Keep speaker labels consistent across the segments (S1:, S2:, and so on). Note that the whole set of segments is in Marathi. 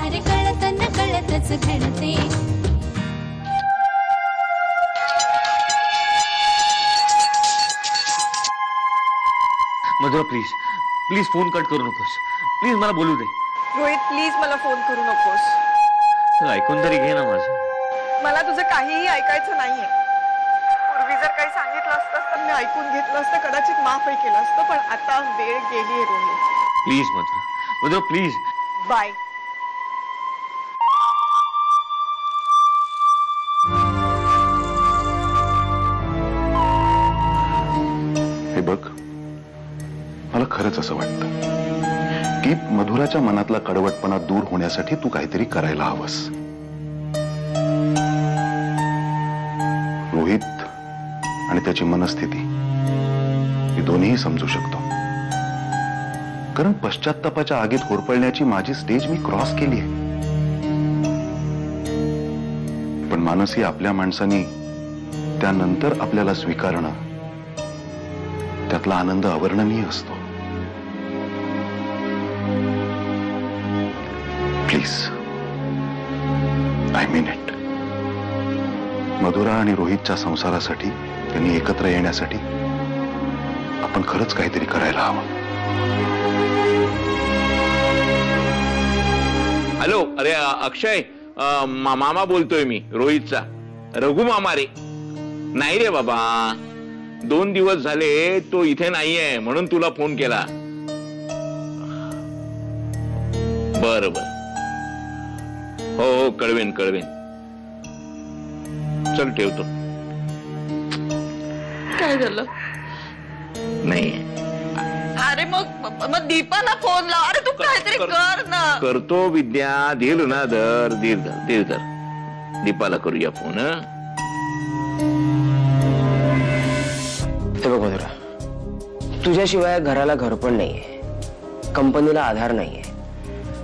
S1: सारे कळत नकळतच घडते.
S2: Madhura please please phone cut करू नकोस. प्लीज मला बोलू दे.
S3: रोहित प्लीज मला फोन करू नकोस.
S2: ऐकून तरी घे ना माझं.
S3: मला तुझं काहीही ऐकायचं नाहीये. पूर्वी जर काही सांगितलं असतं तर मी ऐकून घेतलं असतं, कदाचित माफही केलं असतं, पण आता वेळ गेलीये Rohit.
S2: Please Madhura, Madhura please.
S3: Bye.
S4: हे बघ, मला खरंच असं वाटतं की मधुराच्या मनातला कडवटपणा दूर होण्यासाठी तू काहीतरी करायला हवंस. रोहित आणि त्याची मनस्थिती मी दोन्ही समजू शकतो, कारण पश्चात्तापाच्या आगीत होरपळण्याची माझी स्टेज मी क्रॉस केली आहे. पण मानसी, आपल्या माणसानी त्यानंतर आपल्याला स्वीकारणं, त्यातला आनंद अवर्णनीय असतो. Please, I mean it. Madhura आणि रोहितच्या संसारासाठी, त्यांनी एकत्र येण्यासाठी आपण खरंच काहीतरी करायला हवं.
S5: हॅलो, अरे अक्षय, मामा बोलतोय मी, रोहितचा. रघु मामा रे. नाही रे बाबा, 2 दिवस झाले तो इथे नाहीये, म्हणून तुला फोन केला. बर बर, हो हो, कळवेन कळवेन. चल ठेवतो.
S3: काय झालं?
S5: नाही,
S3: अरे मग दीपाला फोन लाव. अरे तू काहीतरी कर ना.
S5: करतो विद्या. धीर ना धर, धीर धर, धीर धर. दीपाला करूया फोन.
S6: हे बघ मधुरा, तुझ्याशिवाय घराला घर पण नाहीये, कंपनीला आधार नाहीये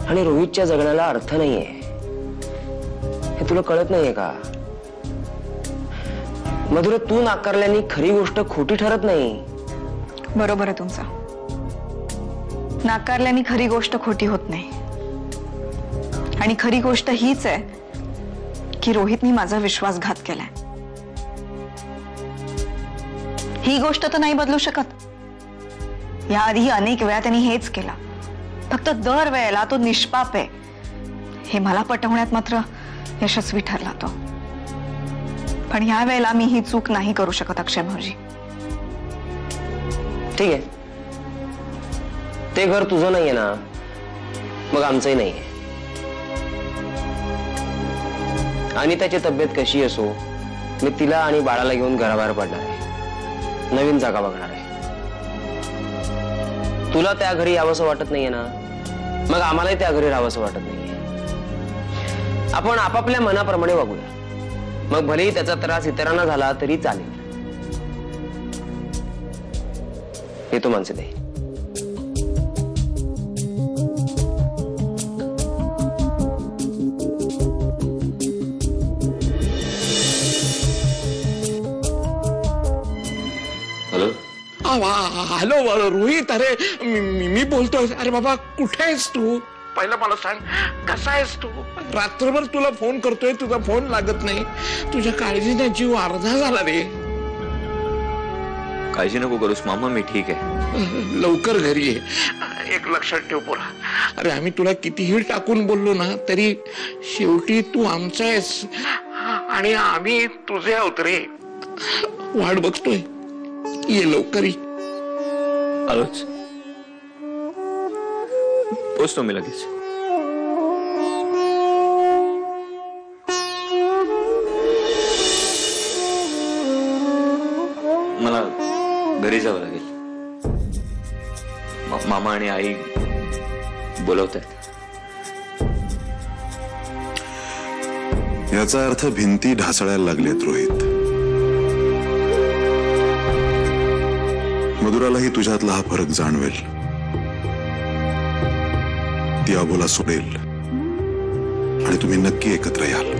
S6: आणि रोहितच्या जगण्याला अर्थ नाहीये. हे तुला कळत नाहीये का? मधुरा, तू नाकारल्याने खरी गोष्ट खोटी ठरत नाही.
S7: बरोबर आहे तुमचं. नाकारल्याने खरी गोष्ट खोटी होत नाही. आणि खरी गोष्ट हीच आहे की रोहितनी माझा विश्वासघात केलाय. ही गोष्ट तर नाही बदलू शकत. याआधी अनेक वेळा त्यांनी हेच केलं. फक्त दर वेळेला तो निष्पाप आहे हे मला पटवण्यात मात्र यशस्वी ठरला तो. पण ह्या वेळेला मी ही चूक नाही करू शकत अक्षय भाऊजी.
S6: ठीक आहे, ते घर तुझं नाहीये ना, मग आमचंही नाहीये. आणि त्याची तब्येत कशी असो, मी तिला आणि बाळाला घेऊन घराबाहेर पडणार आहे. नवीन जागा बघणार आहे. तुला त्या घरी यावंसं वाटत नाहीये ना, मग आम्हालाही त्या घरी राहावंसं वाटत नाहीये. आपण आपापल्या मनाप्रमाणे वागूया. मग भलेही त्याचा त्रास इतरांना झाला तरी चालेल. येतो मानसी ताई.
S5: हॅलो रोहित, अरे मी बोलतोय. अरे बाबा, कुठे आहेस तू? पहिलं मला सांग, कसा आहेस तू? रात्रभर तुला फोन करतोय, तुझा फोन लागत नाही. तुझ्या काळजीने जीव अर्धा झाला रे.
S2: काळजी नको करूस मामा, मी ठीक आहे.
S5: लवकर घरी ये. एक लक्षात ठेव पोरा, अरे आम्ही तुला कितीही टाकून बोललो ना, तरी शेवटी तू आमचा आहेस आणि आम्ही तुझे आहोत रे. वाट बघतोय, ये लवकर ये.
S2: आलोच, पोचतो मी लगेच. मला घरी जावं लागेल. मामा आणि आई बोलवत आहेत.
S4: याचा अर्थ भिंती ढासळायला लागलेत रोहित. मधुरालाही तुझ्यातला हा फरक जाणवेल. ती अबोला सोडेल आणि तुम्ही नक्की एकत्र याल.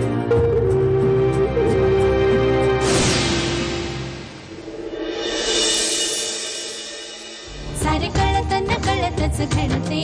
S1: सारे कळत नकळतच घडते.